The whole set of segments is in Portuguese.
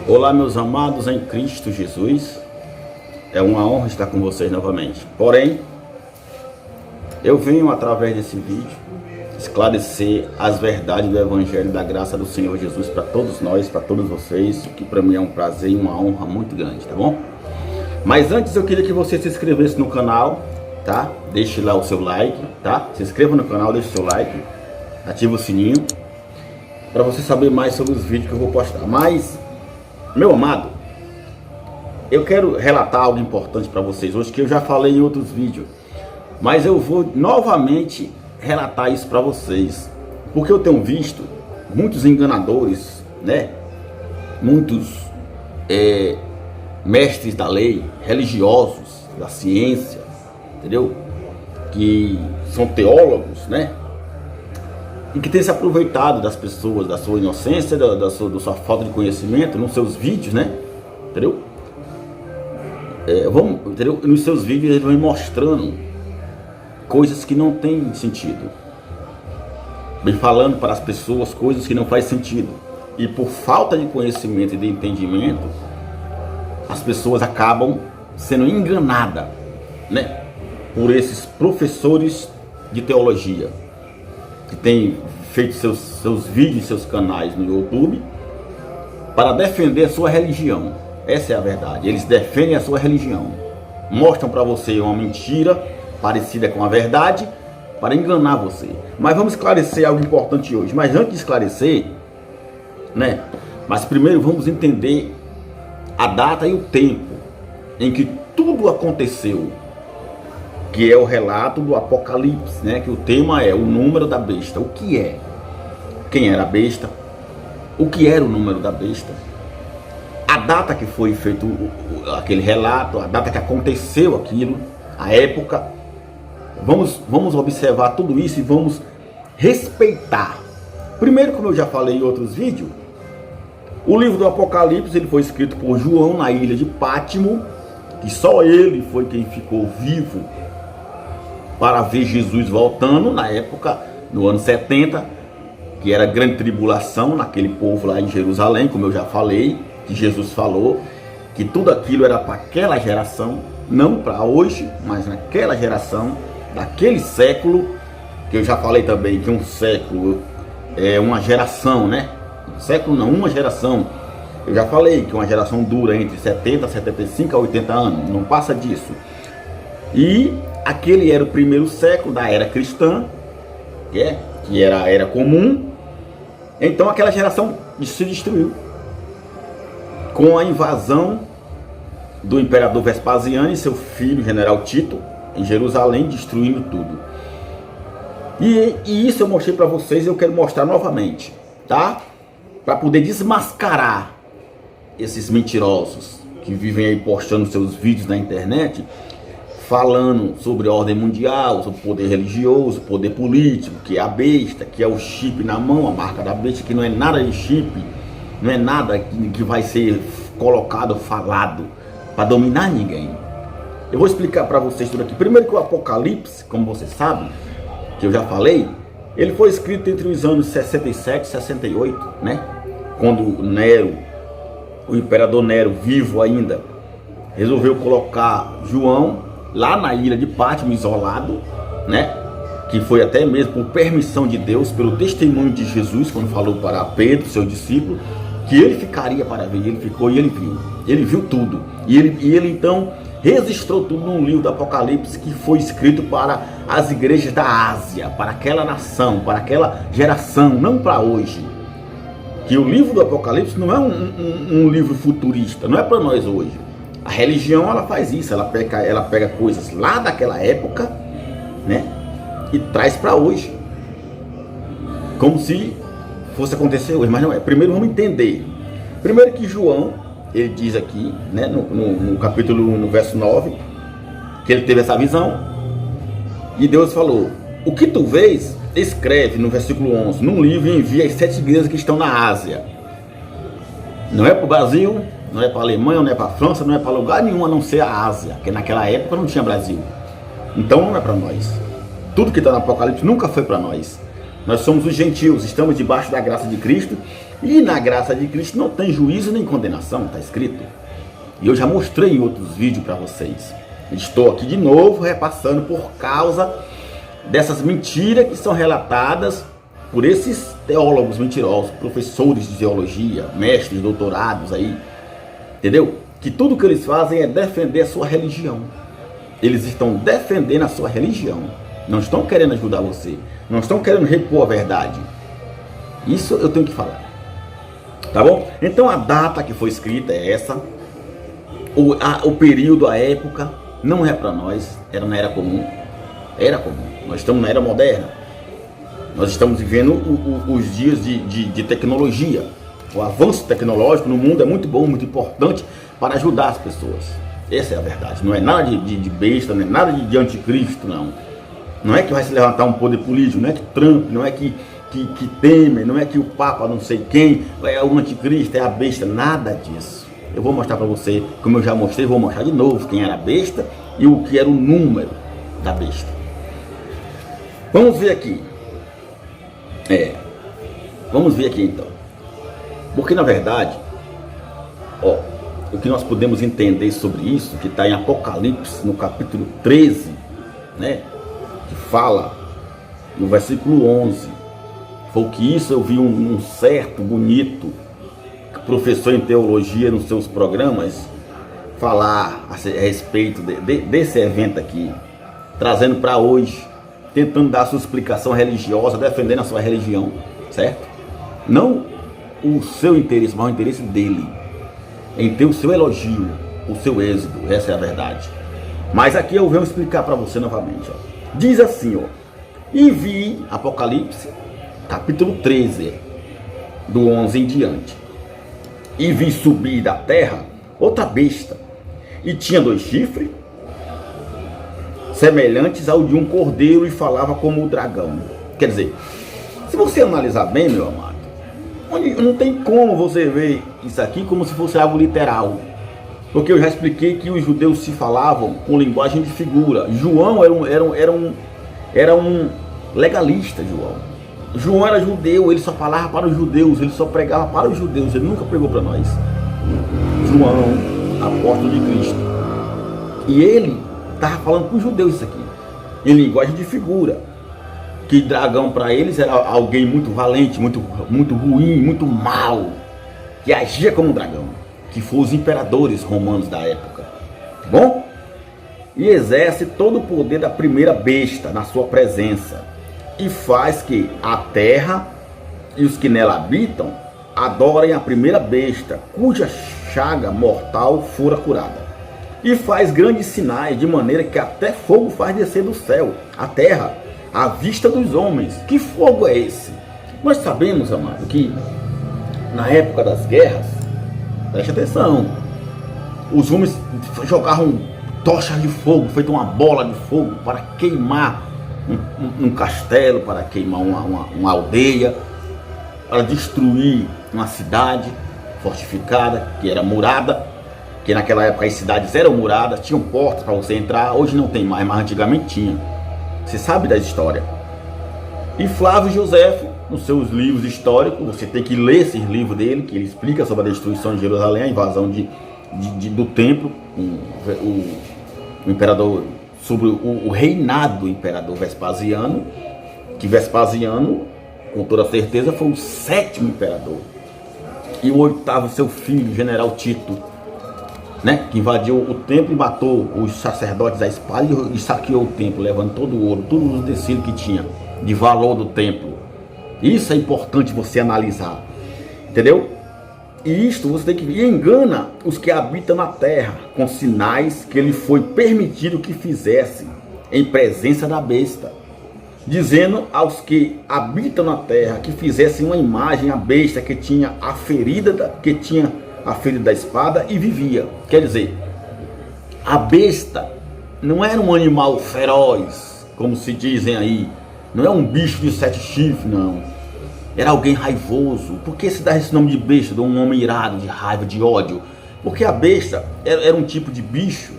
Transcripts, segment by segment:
Olá, meus amados em Cristo Jesus. É uma honra estar com vocês novamente. Porém, eu venho através desse vídeo esclarecer as verdades do Evangelho da graça do Senhor Jesus para todos nós, para todos vocês, o que para mim é um prazer e uma honra muito grande, tá bom? Mas antes eu queria que você se inscrevesse no canal, tá? Deixe lá o seu like, tá? Se inscreva no canal, deixe o seu like, ative o sininho para você saber mais sobre os vídeos que eu vou postar. Mas, meu amado, eu quero relatar algo importante para vocês hoje, que eu já falei em outros vídeos, mas eu vou novamente relatar isso para vocês, porque eu tenho visto muitos enganadores, né? Muitos mestres da lei, religiosos, da ciência, entendeu? Que são teólogos, né? E que tem se aproveitado das pessoas, da sua inocência, da sua falta de conhecimento, nos seus vídeos, né? Entendeu? Entendeu? Nos seus vídeos eles vão mostrando coisas que não tem sentido. Vem falando para as pessoas coisas que não faz sentido. E por falta de conhecimento e de entendimento, as pessoas acabam sendo enganadas, né? Por esses professores de teologia, que tem feito seus vídeos, seus canais no YouTube para defender a sua religião. Essa é a verdade. Eles defendem a sua religião, mostram para você uma mentira parecida com a verdade para enganar você. Mas vamos esclarecer algo importante hoje. Mas antes de esclarecer, né? Mas primeiro vamos entender a data e o tempo em que tudo aconteceu, que é o relato do Apocalipse, né? Que o tema é o número da besta. O que é? Quem era a besta? O que era o número da besta? A data que foi feito aquele relato, a data que aconteceu aquilo, a época. Vamos observar tudo isso e vamos respeitar. Primeiro, como eu já falei em outros vídeos, o livro do Apocalipse ele foi escrito por João na ilha de Pátimo, que só ele foi quem ficou vivo para ver Jesus voltando na época, no ano 70, que era a grande tribulação naquele povo lá em Jerusalém, como eu já falei, que Jesus falou que tudo aquilo era para aquela geração, não para hoje, mas naquela geração, daquele século, que eu já falei também que um século é uma geração, né? Um século não, uma geração. Eu já falei que uma geração dura entre 70, 75 a 80 anos, não passa disso. E aquele era o primeiro século da era cristã, que era a era comum. Então aquela geração se destruiu com a invasão do imperador Vespasiano e seu filho, general Tito, em Jerusalém, destruindo tudo. E isso eu mostrei para vocês e eu quero mostrar novamente, tá? Para poder desmascarar esses mentirosos que vivem aí postando seus vídeos na internet, falando sobre ordem mundial, sobre poder religioso, poder político, que é a besta, que é o chip na mão, a marca da besta, que não é nada de chip, não é nada que vai ser colocado, falado para dominar ninguém. Eu vou explicar para vocês tudo aqui. Primeiro que o Apocalipse, como vocês sabem, que eu já falei, ele foi escrito entre os anos 67 e 68, né? Quando Nero, o imperador Nero, vivo ainda, resolveu colocar João lá na ilha de Pátimo, isolado, né? Que foi até mesmo por permissão de Deus, pelo testemunho de Jesus, quando falou para Pedro, seu discípulo, que ele ficaria para ver. Ele ficou e ele viu tudo. E ele então registrou tudo num livro do Apocalipse, que foi escrito para as igrejas da Ásia, para aquela nação, para aquela geração, não para hoje. Que o livro do Apocalipse não é um livro futurista, não é para nós hoje. A religião ela faz isso, ela pega coisas lá daquela época, né, e traz para hoje, como se fosse acontecer hoje, mas não é. Primeiro vamos entender. Primeiro que João, ele diz aqui, né, no capítulo 1, no verso 9, que ele teve essa visão, e Deus falou: o que tu vês, escreve no versículo 11, num livro, e envia as 7 igrejas que estão na Ásia. Não é para o Brasil, não é para a Alemanha, não é para a França, não é para lugar nenhum a não ser a Ásia, porque naquela época não tinha Brasil. Então não é para nós. Tudo que está no Apocalipse nunca foi para nós. Nós somos os gentios, estamos debaixo da graça de Cristo, e na graça de Cristo não tem juízo nem condenação, está escrito. E eu já mostrei em outros vídeos para vocês. Estou aqui de novo repassando por causa dessas mentiras que são relatadas por esses teólogos mentirosos, professores de teologia, mestres, doutorados aí, entendeu? Que tudo que eles fazem é defender a sua religião. Eles estão defendendo a sua religião. Não estão querendo ajudar você. Não estão querendo repor a verdade. Isso eu tenho que falar. Tá bom? Então a data que foi escrita é essa. O período, a época, não é para nós. Era na era comum. Era comum. Nós estamos na era moderna. Nós estamos vivendo os dias de tecnologia. O avanço tecnológico no mundo é muito bom, muito importante para ajudar as pessoas. Essa é a verdade. Não é nada de besta, não é nada de anticristo, não. Não é que vai se levantar um poder político, não é que Trump, não é que Temer, não é que o Papa não sei quem, é o anticristo, é a besta, nada disso. Eu vou mostrar para você, como eu já mostrei, vou mostrar de novo quem era a besta e o que era o número da besta. Vamos ver aqui. Vamos ver aqui então. Porque na verdade, o que nós podemos entender sobre isso, que está em Apocalipse, no capítulo 13, né? Que fala no versículo 11, foi o que isso eu vi um certo, bonito professor em teologia nos seus programas falar a respeito desse evento aqui, trazendo para hoje, tentando dar a sua explicação religiosa, defendendo a sua religião, certo? Não o seu interesse, mas o interesse dele, em ter o seu elogio, o seu êxito, essa é a verdade. Mas aqui eu venho explicar para você novamente, Diz assim, e vi, Apocalipse, capítulo 13, do 11 em diante, e vi subir da terra outra besta, e tinha 2 chifres, semelhantes ao de um cordeiro, e falava como o dragão. Quer dizer, se você analisar bem, meu amado, não tem como você ver isso aqui como se fosse algo literal. Porque eu já expliquei que os judeus se falavam com linguagem de figura. João era um legalista, João era judeu, ele só falava para os judeus, ele só pregava para os judeus, ele nunca pregou para nós. João, apóstolo de Cristo. E ele estava falando para os judeus isso aqui, em linguagem de figura. Que dragão para eles era alguém muito valente, muito ruim, muito mau, que agia como um dragão, que foram os imperadores romanos da época, tá bom? E exerce todo o poder da primeira besta na sua presença, e faz que a terra e os que nela habitam adorem a primeira besta, cuja chaga mortal fora curada, e faz grandes sinais, de maneira que até fogo faz descer do céu, a terra, à vista dos homens. Que fogo é esse? Nós sabemos, amado, que na época das guerras, preste atenção, os homens jogavam tochas de fogo, feito uma bola de fogo, para queimar um castelo, para queimar uma aldeia, para destruir uma cidade fortificada, que era murada, que naquela época as cidades eram muradas, tinham portas para você entrar. Hoje não tem mais, mas antigamente tinha. Você sabe da história. E Flávio Josefo, nos seus livros históricos, você tem que ler esses livros dele, que ele explica sobre a destruição de Jerusalém, a invasão do templo, o imperador, sobre o reinado do imperador Vespasiano, que Vespasiano, com toda certeza, foi o 7º imperador. E o 8º, seu filho, o general Tito, né, que invadiu o templo e matou os sacerdotes à espada e saqueou o templo, levando todo o ouro, todos os utensílios que tinha de valor do templo. Isso é importante você analisar, entendeu? E isto você tem que ver. E engana os que habitam na terra com sinais que ele foi permitido que fizessem em presença da besta, dizendo aos que habitam na terra que fizessem uma imagem à besta que tinha a ferida da espada e vivia. Quer dizer, a besta não era um animal feroz, como se dizem aí, não é um bicho de 7 chifres, não. Era alguém raivoso. Por que se dá esse nome de besta, de um homem irado, de raiva, de ódio? Porque a besta era um tipo de bicho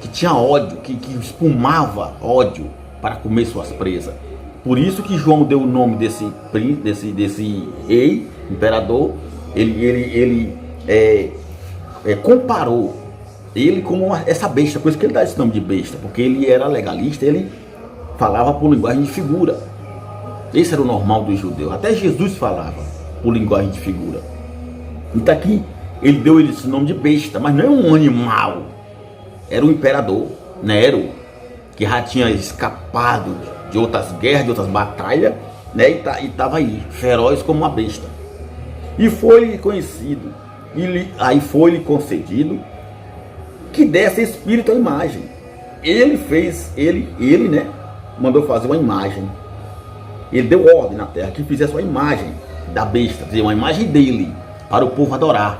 que tinha ódio, que espumava ódio para comer suas presas. Por isso que João deu o nome desse rei, imperador. Ele comparou ele como essa besta, por isso que ele dá esse nome de besta, porque ele era legalista, ele falava por linguagem de figura. Esse era o normal dos judeus, até Jesus falava por linguagem de figura. Então aqui ele deu ele esse nome de besta, mas não é um animal, era o imperador Nero, que já tinha escapado de outras guerras, de outras batalhas, né, e estava aí, feroz como uma besta. E foi-lhe conhecido, aí foi-lhe concedido que desse espírito à imagem. Ele fez, ele, né, mandou fazer uma imagem. Ele deu ordem na terra que fizesse uma imagem da besta, uma imagem dele, para o povo adorar.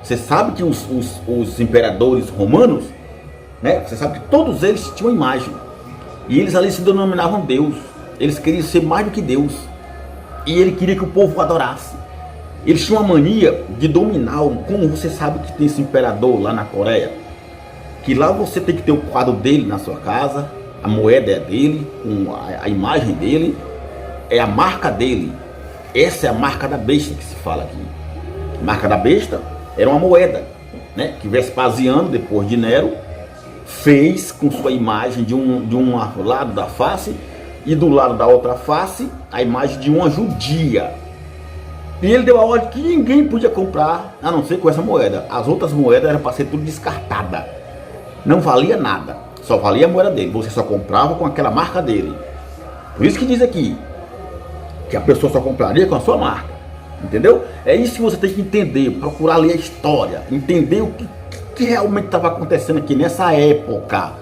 Você sabe que os imperadores romanos, né, você sabe que todos eles tinham uma imagem. E eles ali se denominavam Deus. Eles queriam ser mais do que Deus. E ele queria que o povo adorasse. Eles tinham uma mania de dominar, como você sabe que tem esse imperador lá na Coreia, que lá você tem que ter o quadro dele na sua casa, a moeda é dele, a imagem dele, é a marca dele. Essa é a marca da besta que se fala aqui. A marca da besta era uma moeda, né, que Vespasiano, depois de Nero, fez com sua imagem de um lado da face e do lado da outra face a imagem de uma judia. E ele deu a ordem que ninguém podia comprar, a não ser com essa moeda. As outras moedas eram para ser tudo descartada. Não valia nada. Só valia a moeda dele. Você só comprava com aquela marca dele. Por isso que diz aqui que a pessoa só compraria com a sua marca. Entendeu? É isso que você tem que entender. Procurar ler a história. Entender o que realmente estava acontecendo aqui nessa época.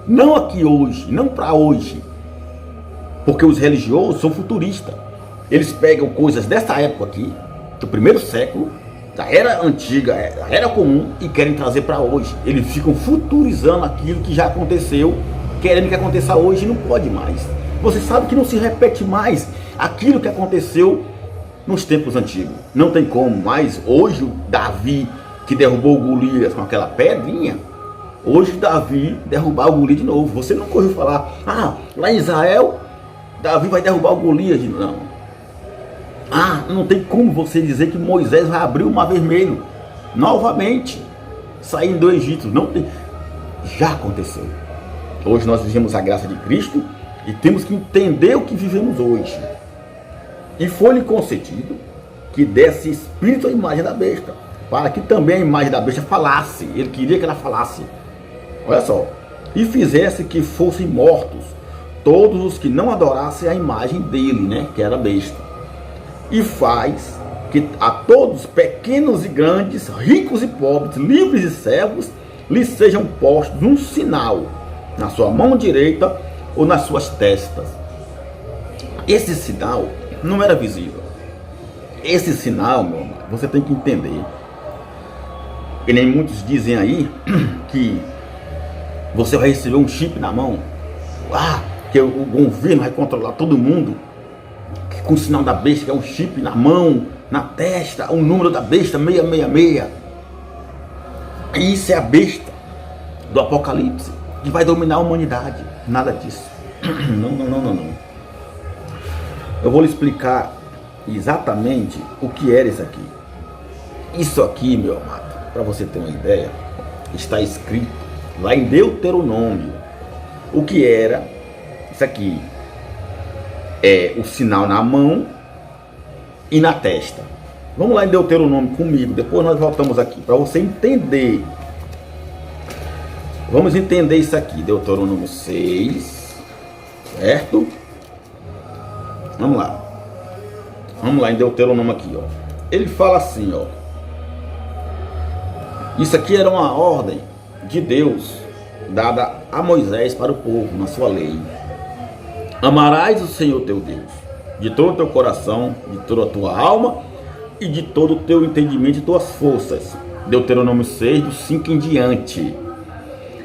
Não aqui hoje. Não para hoje. Porque os religiosos são futuristas. Eles pegam coisas dessa época aqui, do primeiro século, da era antiga, da era comum, e querem trazer para hoje. Eles ficam futurizando aquilo que já aconteceu, querendo que aconteça hoje, e não pode mais. Você sabe que não se repete mais aquilo que aconteceu nos tempos antigos. Não tem como mais. Hoje o Davi, que derrubou o Golias com aquela pedrinha, hoje Davi derrubar o Golias de novo. Você nunca ouviu falar, lá em Israel, Davi vai derrubar o Golias de novo. Não. Não tem como você dizer que Moisés vai abrir o Mar Vermelho novamente, saindo do Egito. Não tem. Já aconteceu. Hoje nós vivemos a graça de Cristo e temos que entender o que vivemos hoje. E foi-lhe concedido que desse espírito à imagem da besta, para que também a imagem da besta falasse. Ele queria que ela falasse. Olha só. E fizesse que fossem mortos todos os que não adorassem a imagem dele, né, que era a besta. E faz que a todos, pequenos e grandes, ricos e pobres, livres e servos, lhes sejam postos um sinal na sua mão direita ou nas suas testas. Esse sinal não era visível. Esse sinal, meu irmão, você tem que entender. E nem muitos dizem aí que você vai receber um chip na mão. Que o governo vai controlar todo mundo com o sinal da besta, que é um chip na mão, na testa, o número da besta 666. Isso é a besta do Apocalipse, que vai dominar a humanidade. Nada disso. Não. Eu vou lhe explicar exatamente o que era isso aqui. Isso aqui, meu amado, para você ter uma ideia, está escrito lá em Deuteronômio. O que era isso aqui? É o sinal na mão e na testa. Vamos lá em Deuteronômio comigo, depois nós voltamos aqui, para você entender. Vamos entender isso aqui, Deuteronômio 6, certo? Vamos lá em Deuteronômio aqui, ó. Ele fala assim, ó. Isso aqui era uma ordem de Deus dada a Moisés para o povo, na sua lei. Amarás o Senhor teu Deus de todo o teu coração, de toda a tua alma e de todo o teu entendimento e tuas forças. Deuteronômio 6, do 5 em diante.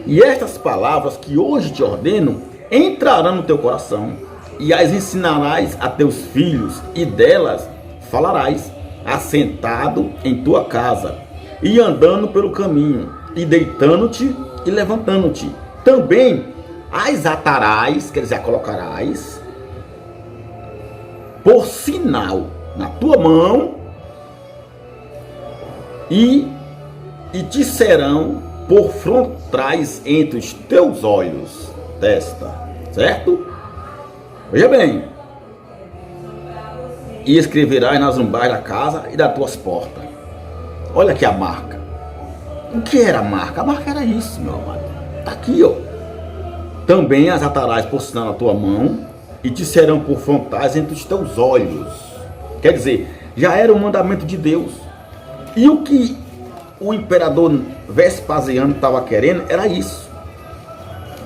E estas palavras que hoje te ordeno entrarão no teu coração e as ensinarás a teus filhos, e delas falarás, assentado em tua casa e andando pelo caminho, e deitando-te e levantando-te. Também as atarás, quer dizer, colocarás por sinal na tua mão e te serão por frontais entre os teus olhos. Testa, certo? Veja bem. E escreverás nas umbrais da casa e das tuas portas. Olha aqui a marca. O que era a marca? A marca era isso, meu amado. Está aqui, ó. Também as atarás por sinal na tua mão e te serão por frontais entre os teus olhos. Quer dizer, já era o mandamento de Deus. E o que o imperador Vespasiano estava querendo era isso.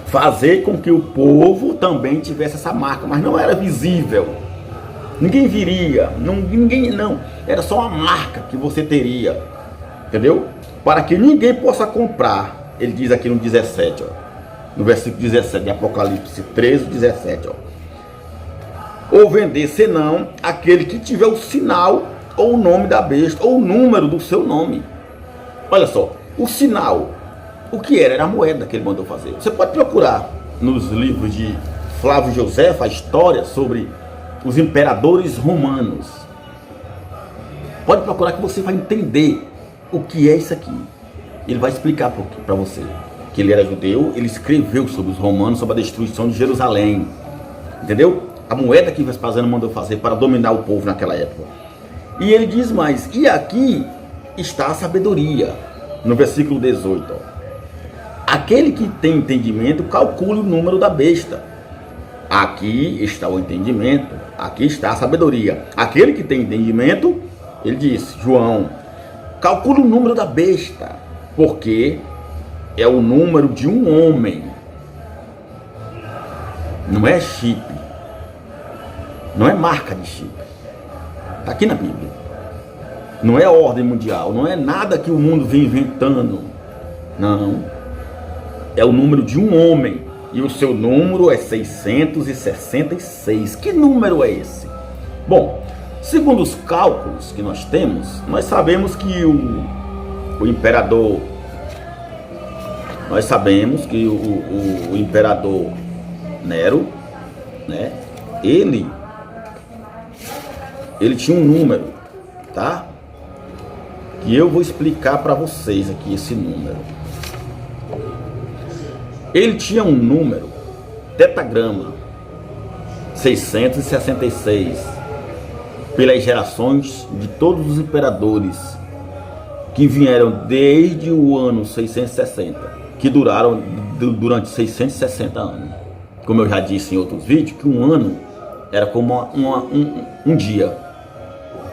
Fazer com que o povo também tivesse essa marca, mas não era visível. Ninguém viria, não. Era só uma marca que você teria, entendeu? Para que ninguém possa comprar. Ele diz aqui no 17, ó, no versículo 17 de Apocalipse 13, 17, ó. Ou vender, senão aquele que tiver o sinal ou o nome da besta ou o número do seu nome. Olha só, o sinal, o que era? Era a moeda que ele mandou fazer. Você pode procurar nos livros de Flávio Josefo a história sobre os imperadores romanos. Pode procurar que você vai entender o que é isso aqui. Ele vai explicar para você que ele era judeu, ele escreveu sobre os romanos, sobre a destruição de Jerusalém. Entendeu? A moeda que Vespasiano mandou fazer para dominar o povo naquela época. E ele diz mais, e aqui está a sabedoria, no versículo 18. Ó. Aquele que tem entendimento, calcule o número da besta. Aqui está o entendimento, aqui está a sabedoria. Aquele que tem entendimento, ele disse, João, calcule o número da besta, porque é o número de um homem. Não é chip, não é marca de chip. Está aqui na Bíblia. Não é ordem mundial, não é nada que o mundo vem inventando. Não. É o número de um homem. E o seu número é 666. Que número é esse? Bom, segundo os cálculos que nós temos, nós sabemos que o imperador... Nós sabemos que o imperador Nero, né? Ele tinha um número, tá? Que eu vou explicar para vocês aqui esse número. Ele tinha um número, tetagrama, 666, pelas gerações de todos os imperadores que vieram desde o ano 660, que duraram durante 660 anos. Como eu já disse em outros vídeos, que um ano era como um dia,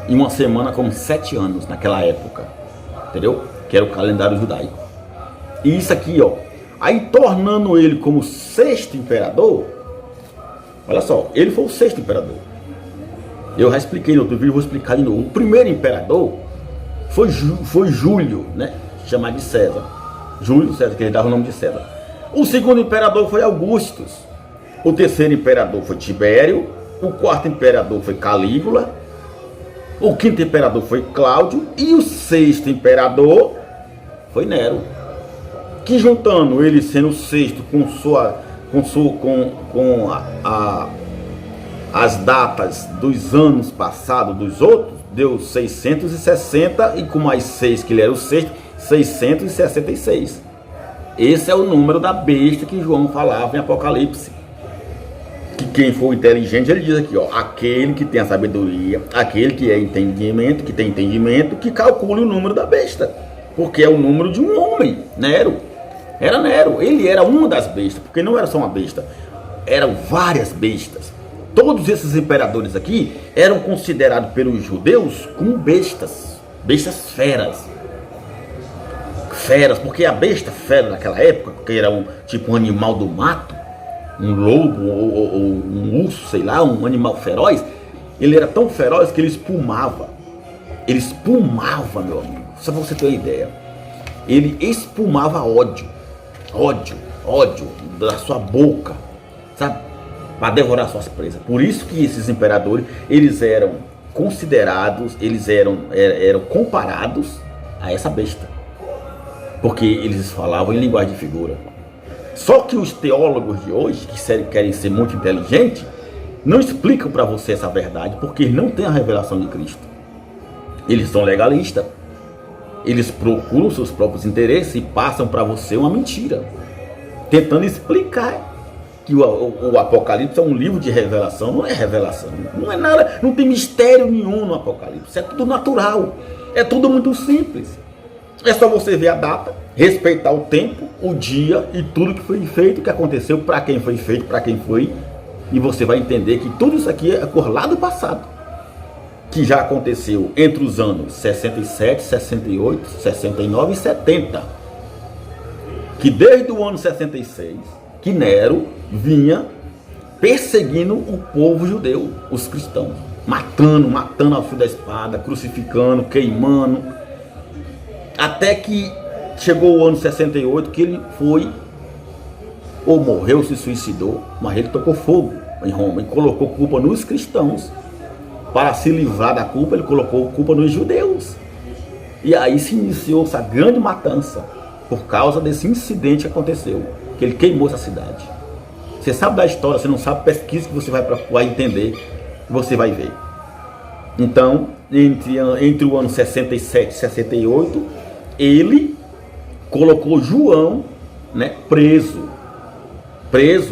e uma semana como 7 anos naquela época, entendeu? Que era o calendário judaico. E isso aqui, ó, aí tornando ele como o 6º imperador, olha só, ele foi o 6º imperador. Eu já expliquei no outro vídeo, vou explicar de novo. O primeiro imperador foi Júlio, né? Chamado de César. Júlio César, que ele dava o nome de César. O segundo imperador foi Augustus. O terceiro imperador foi Tibério. O quarto imperador foi Calígula. O quinto imperador foi Cláudio. E o 6º imperador foi Nero. Que juntando ele sendo o 6º com as datas dos anos passados dos outros, deu 660, e com mais 6 que ele era o 6º, 666. Esse é o número da besta que João falava em Apocalipse. Que quem for inteligente, ele diz aqui, ó, aquele que tem a sabedoria, aquele que tem entendimento, que calcule o número da besta, porque é o número de um homem. Nero, era Nero, ele era uma das bestas, porque não era só uma besta, eram várias bestas. Todos esses imperadores aqui eram considerados pelos judeus como bestas feras, porque a besta fera naquela época, que era tipo um animal do mato, um lobo ou um urso, sei lá, um animal feroz, ele era tão feroz que ele espumava, meu amigo, só para você ter uma ideia, ele espumava ódio da sua boca, sabe? Para devorar suas presas. Por isso que esses imperadores, eles eram considerados, eles eram comparados a essa besta, porque eles falavam em linguagem de figura. Só que os teólogos de hoje, que querem ser muito inteligentes, não explicam para você essa verdade, porque eles não têm a revelação de Cristo. Eles são legalistas. Eles procuram seus próprios interesses e passam para você uma mentira, tentando explicar que o Apocalipse é um livro de revelação. Não é revelação, não é nada, não tem mistério nenhum no Apocalipse. É tudo natural, é tudo muito simples. É só você ver a data, respeitar o tempo, o dia e tudo que foi feito, o que aconteceu, para quem foi feito, para quem foi. E você vai entender que tudo isso aqui é cor lá do passado, que já aconteceu entre os anos 67, 68, 69 e 70. Que desde o ano 66, que Nero vinha perseguindo o povo judeu, os cristãos. Matando ao fio da espada, crucificando, queimando. Até que chegou o ano 68, que ele foi, ou morreu, se suicidou, mas ele tocou fogo em Roma e colocou culpa nos cristãos. Para se livrar da culpa, ele colocou culpa nos judeus. E aí se iniciou essa grande matança, por causa desse incidente que aconteceu, que ele queimou essa cidade. Você sabe da história, você não sabe, pesquisa que você vai entender, você vai ver. Então, entre o ano 67 e 68, ele colocou João, né, preso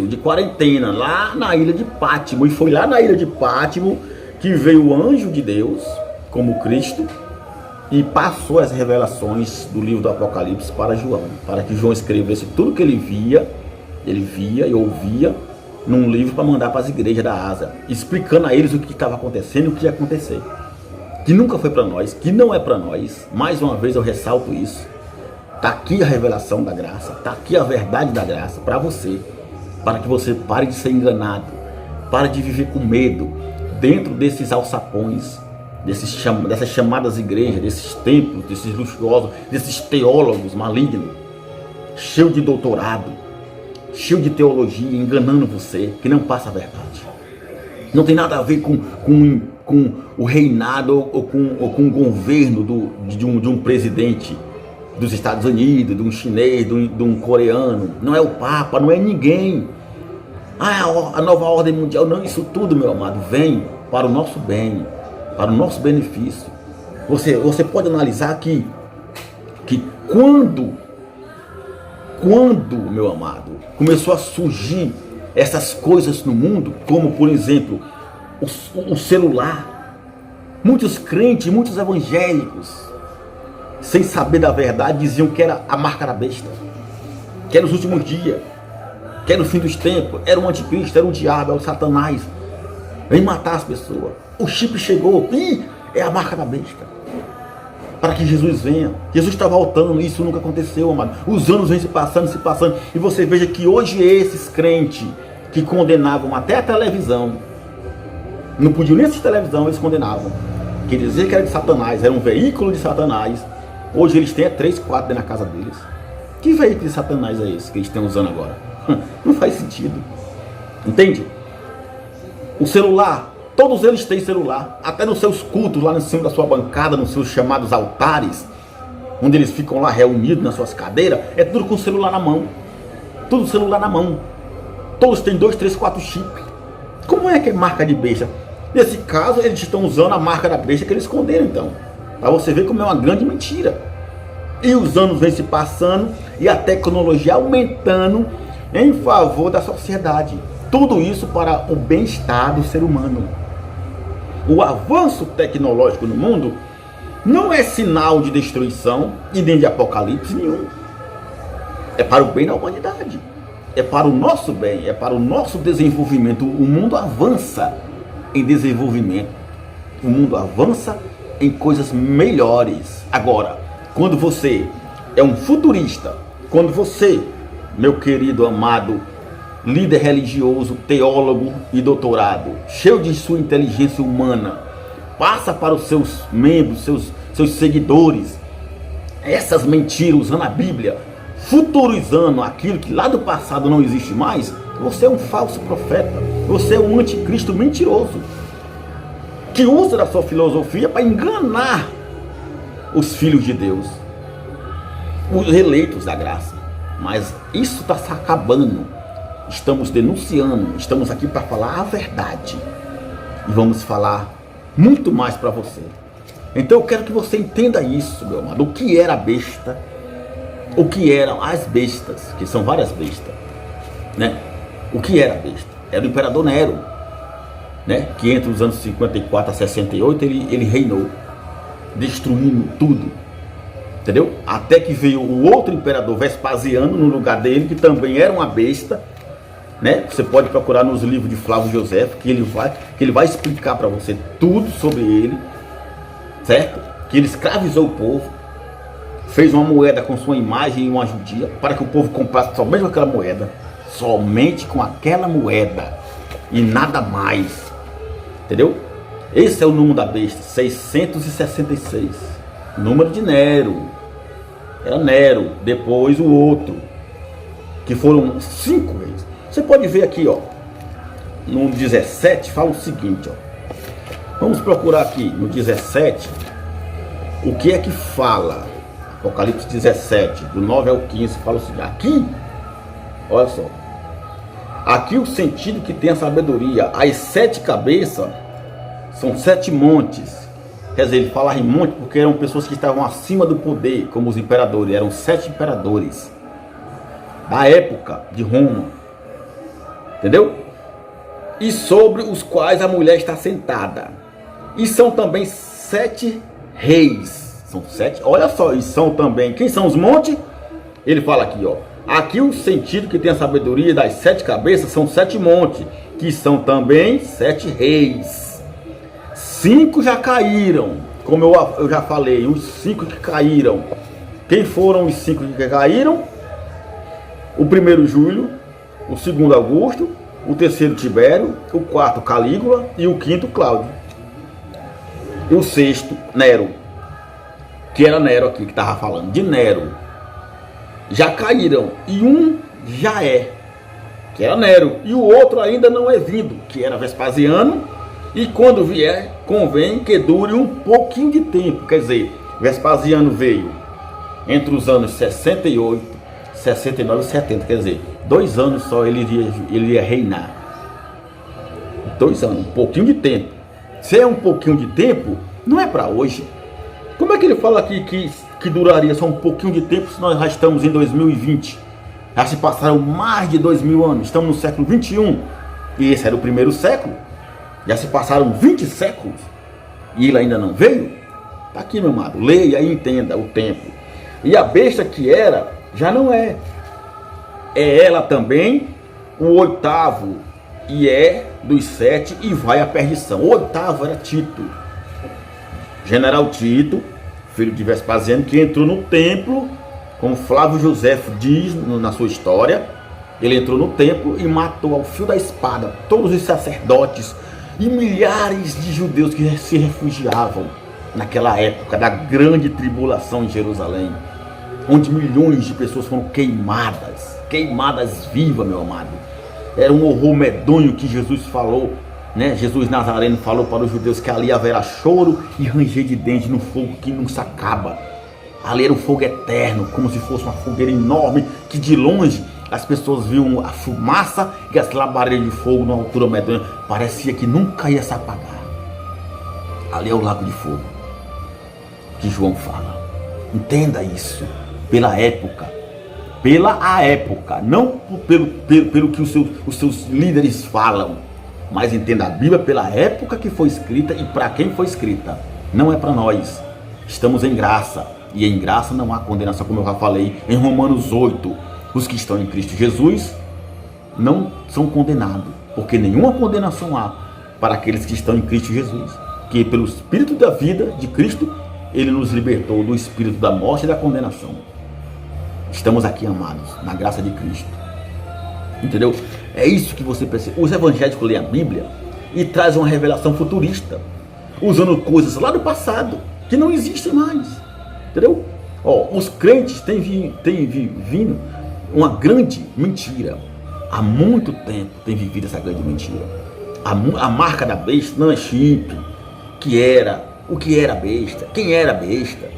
de quarentena, lá na ilha de Pátimo. E foi lá na ilha de Pátimo que veio o anjo de Deus, como Cristo, e passou as revelações do livro do Apocalipse para João, para que João escrevesse tudo que ele via e ouvia num livro para mandar para as igrejas da Ásia, explicando a eles o que estava acontecendo e o que ia acontecer. Que nunca foi para nós, que não é para nós. Mais uma vez eu ressalto isso. Está aqui a revelação da graça, está aqui a verdade da graça para você, para que você pare de ser enganado, pare de viver com medo dentro desses alçapões, dessas chamadas igrejas, desses templos, desses luxuosos, desses teólogos malignos, cheio de doutorado, cheio de teologia, enganando você, que não passa a verdade. Não tem nada a ver com o reinado ou com o governo de um presidente dos Estados Unidos, de um chinês, de um coreano. Não é o Papa, não é ninguém. A nova ordem mundial, não, isso tudo, meu amado, vem para o nosso bem, para o nosso benefício. Você pode analisar que quando, meu amado, começou a surgir essas coisas no mundo, como por exemplo, o celular, muitos crentes, muitos evangélicos, sem saber da verdade, diziam que era a marca da besta, que era os últimos dias, que era o fim dos tempos, era o anticristo, era o diabo, era o Satanás, vem matar as pessoas. O chip chegou, é a marca da besta, para que Jesus venha. Jesus está voltando, isso nunca aconteceu, amado. Os anos vêm se passando, e você veja que hoje esses crentes que condenavam até a televisão, não podiam nem assistir televisão, eles condenavam, que dizer que era de Satanás, era um veículo de Satanás. Hoje eles têm 3, 4 dentro da casa deles. Que veículo de Satanás é esse que eles estão usando agora? Não faz sentido. Entende? O celular, todos eles têm celular, até nos seus cultos, lá em cima da sua bancada, nos seus chamados altares, onde eles ficam lá reunidos nas suas cadeiras, é tudo com o celular na mão. Tudo celular na mão. Todos têm 2, 3, 4 chips. Como é que é marca de besta? Nesse caso, eles estão usando a marca da besta que eles esconderam, então. Para você ver como é uma grande mentira. E os anos vêm se passando e a tecnologia aumentando em favor da sociedade. Tudo isso para o bem-estar do ser humano. O avanço tecnológico no mundo não é sinal de destruição e nem de apocalipse nenhum. É para o bem da humanidade. É para o nosso bem, é para o nosso desenvolvimento. O mundo avança em desenvolvimento. O mundo avança em coisas melhores. Agora, quando você é um futurista, quando você, meu querido, amado, líder religioso, teólogo e doutorado, cheio de sua inteligência humana, passa para os seus membros, seus seguidores, essas mentiras usando a Bíblia, futurizando aquilo que lá do passado não existe mais, você é um falso profeta, você é um anticristo mentiroso, que usa da sua filosofia para enganar os filhos de Deus, os eleitos da graça. Mas isso está se acabando. estamos denunciando, estamos aqui para falar a verdade. E vamos falar muito mais para você. Então eu quero que você entenda isso, meu amado. O que era a besta, o que eram as bestas, que são várias bestas, né? O que era a besta? Era o imperador Nero, né? Que entre os anos 54 a 68 ele reinou, destruindo tudo, entendeu? Até que veio o outro imperador, Vespasiano, no lugar dele, que também era uma besta, né? Você pode procurar nos livros de Flávio Josefo, que ele vai explicar para você tudo sobre ele, certo? Que ele escravizou o povo, fez uma moeda com sua imagem e uma judia, para que o povo comprasse somente com aquela moeda, somente com aquela moeda e nada mais, entendeu? Esse é o número da besta, 666, número de Nero. Era Nero, depois o outro, que foram 5 reis. Você pode ver aqui, ó, no 17 fala o seguinte, ó. Vamos procurar aqui no 17, o que é que fala? Apocalipse 17, do 9 ao 15, fala o seguinte, aqui, olha só, aqui o sentido que tem a sabedoria, as 7 cabeças são 7 montes, quer dizer, ele fala em monte porque eram pessoas que estavam acima do poder, como os imperadores, eram 7 imperadores, da época de Roma, entendeu? E sobre os quais a mulher está sentada, e são também 7 reis, são 7, olha só, e são também, quem são os montes? Ele fala aqui, ó, aqui o sentido que tem a sabedoria das 7 cabeças são 7 montes, que são também 7 reis, 5 já caíram, como eu já falei, os 5 que caíram, quem foram os 5 que caíram? O primeiro Júlio, o segundo Augusto, o terceiro Tibério, o quarto Calígula e o quinto Cláudio. E o sexto Nero, que era Nero aqui que estava falando, de Nero. Já caíram, e um já é, que era Nero, e o outro ainda não é vindo, que era Vespasiano, e quando vier, convém que dure um pouquinho de tempo, quer dizer, Vespasiano veio entre os anos 68, 69 e 70, quer dizer, 2 anos só ele iria reinar, 2 anos, um pouquinho de tempo. Se é um pouquinho de tempo, não é para hoje. Como é que ele fala aqui que duraria só um pouquinho de tempo se nós já estamos em 2020? Já se passaram mais de 2000 anos, estamos no século 21 e esse era o primeiro século. Já se passaram 20 séculos e ele ainda não veio? Está aqui, meu amado, leia e entenda o tempo. E a besta que era, já não é. É ela também, o 8º, e é dos 7 e vai à perdição. O 8º era Tito, general Tito, filho de Vespasiano, que entrou no templo, como Flávio Josefo diz na sua história, ele entrou no templo e matou ao fio da espada todos os sacerdotes e milhares de judeus que se refugiavam naquela época da grande tribulação em Jerusalém, onde milhões de pessoas foram queimadas vivas, meu amado. Era um horror medonho que Jesus falou, né? Jesus Nazareno falou para os judeus que ali haverá choro e ranger de dentes no fogo que não se acaba. Ali era um fogo eterno, como se fosse uma fogueira enorme, que de longe as pessoas viam a fumaça e as labaredas de fogo numa altura medonha. Parecia que nunca ia se apagar. Ali é o lago de fogo que João fala. Entenda isso, pela época, não pelo que os seus líderes falam, mas entenda a Bíblia pela época que foi escrita e para quem foi escrita. Não é para nós, estamos em graça, e em graça não há condenação, como eu já falei em Romanos 8, os que estão em Cristo Jesus não são condenados, porque nenhuma condenação há para aqueles que estão em Cristo Jesus, que pelo Espírito da vida de Cristo, ele nos libertou do espírito da morte e da condenação. Estamos aqui, amados, na graça de Cristo. Entendeu? É isso que você percebe. Os evangélicos leem a Bíblia e trazem uma revelação futurista, usando coisas lá do passado, que não existem mais. Entendeu? Ó, os crentes têm vindo uma grande mentira. Há muito tempo tem vivido essa grande mentira. A marca da besta não é chip, o que era besta, quem era besta.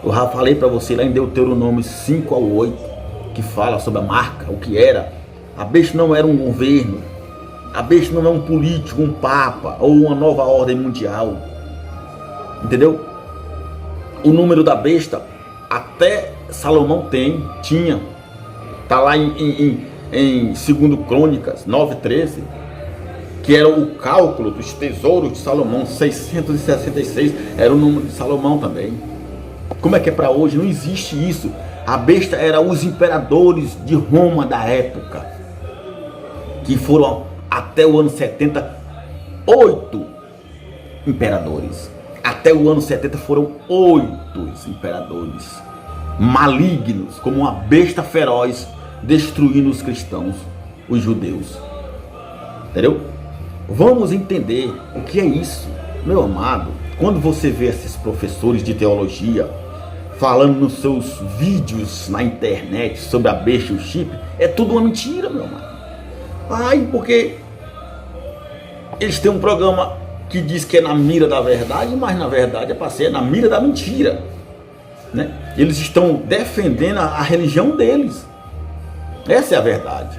Eu já falei para você lá em Deuteronômio 5 ao 8, que fala sobre a marca, o que era. A besta não era um governo. A besta não é um político, um papa ou uma nova ordem mundial. Entendeu? O número da besta até Salomão tinha. Está lá em 2 Crônicas 9:13, que era o cálculo dos tesouros de Salomão. 666 era o número de Salomão também. Como é que é para hoje? Não existe isso. A besta era os imperadores de Roma da época, que foram até o ano 70, 8 imperadores. Até o ano 70 foram 8 imperadores malignos, como uma besta feroz, destruindo os cristãos, os judeus. Entendeu? Vamos entender o que é isso, meu amado. Quando você vê esses professores de teologia falando nos seus vídeos na internet sobre a besta e o chip, é tudo uma mentira, meu amado. Ai, porque eles têm um programa que diz que é na mira da verdade, mas na verdade é para ser na mira da mentira, né? Eles estão defendendo a religião deles. Essa é a verdade.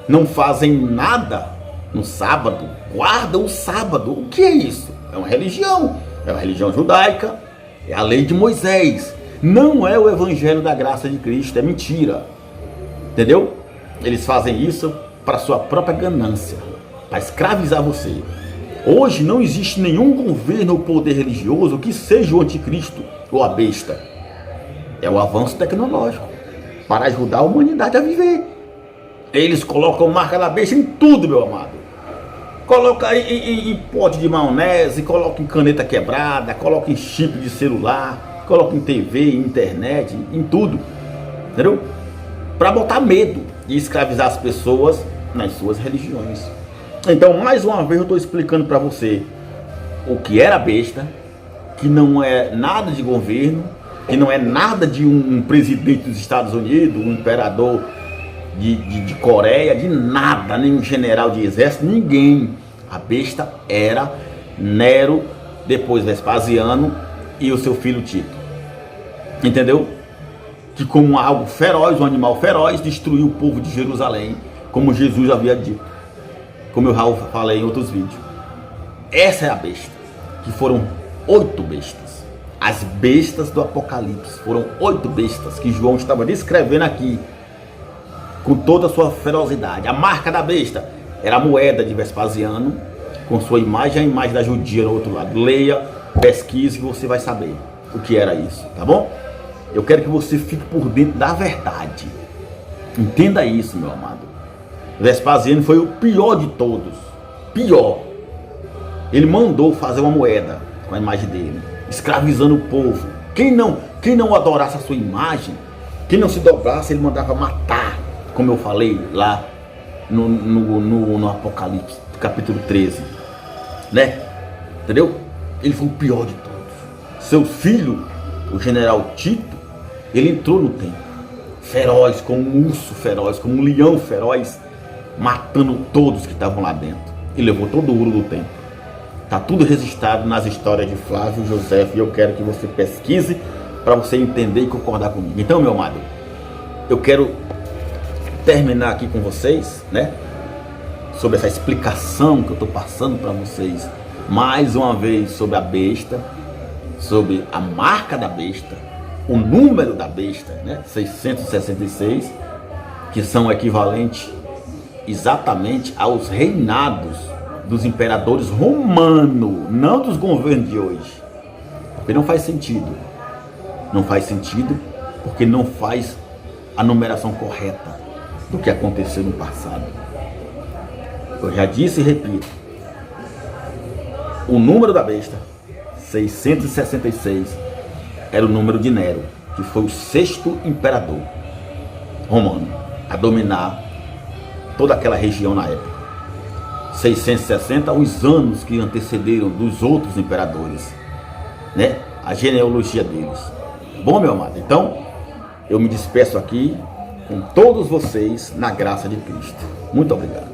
Não fazem nada no sábado, guardam o sábado. O que é isso? É uma religião judaica, é a lei de Moisés. Não é o evangelho da graça de Cristo, é mentira. Entendeu? Eles fazem isso para sua própria ganância, para escravizar você. Hoje não existe nenhum governo ou poder religioso que seja o anticristo ou a besta. É o avanço tecnológico para ajudar a humanidade a viver. Eles colocam marca da besta em tudo, meu amado. Coloca em pote de maionese, coloca em caneta quebrada, coloca em chip de celular, coloca em TV, em internet, em tudo. Entendeu? Para botar medo e escravizar as pessoas nas suas religiões. Então, mais uma vez eu estou explicando para você o que era a besta, que não é nada de governo, que não é nada de um presidente dos Estados Unidos, um imperador de Coreia, de nada, nem um general de exército, ninguém. A besta era Nero, depois Vespasiano e o seu filho Tito. Entendeu? Que como algo feroz, um animal feroz, destruiu o povo de Jerusalém, como Jesus havia dito, como eu já falei em outros vídeos. Essa é a besta, que foram 8 bestas. As bestas do Apocalipse foram 8 bestas que João estava descrevendo aqui, com toda a sua ferocidade. A marca da besta era a moeda de Vespasiano, com sua imagem, a imagem da judia no outro lado. Leia, pesquise, que você vai saber o que era isso, tá bom? Eu quero que você fique por dentro da verdade. Entenda isso, meu amado. Vespasiano foi o pior de todos. Pior. Ele mandou fazer uma moeda com a imagem dele, escravizando o povo. Quem não adorasse a sua imagem, quem não se dobrasse, ele mandava matar. Como eu falei lá no Apocalipse, capítulo 13. Né? Entendeu? Ele foi o pior de todos. Seu filho, o general Tito, ele entrou no templo, feroz, como um urso feroz, como um leão feroz, matando todos que estavam lá dentro. E levou todo o ouro do templo. Está tudo registrado nas histórias de Flávio José, e eu quero que você pesquise para você entender e concordar comigo. Então, meu amado, eu quero terminar aqui com vocês, né, sobre essa explicação que eu estou passando para vocês, mais uma vez, sobre a besta, sobre a marca da besta, o número da besta, né, 666, que são equivalentes exatamente aos reinados dos imperadores romanos, não dos governos de hoje. Porque não faz sentido. Não faz sentido porque não faz a numeração correta do que aconteceu no passado. Eu já disse e repito. O número da besta, 666, era o número de Nero, que foi o 6º imperador romano a dominar toda aquela região na época. 660, os anos que antecederam dos outros imperadores, né? A genealogia deles. Bom, meu amado, então eu me despeço aqui com todos vocês na graça de Cristo. Muito obrigado.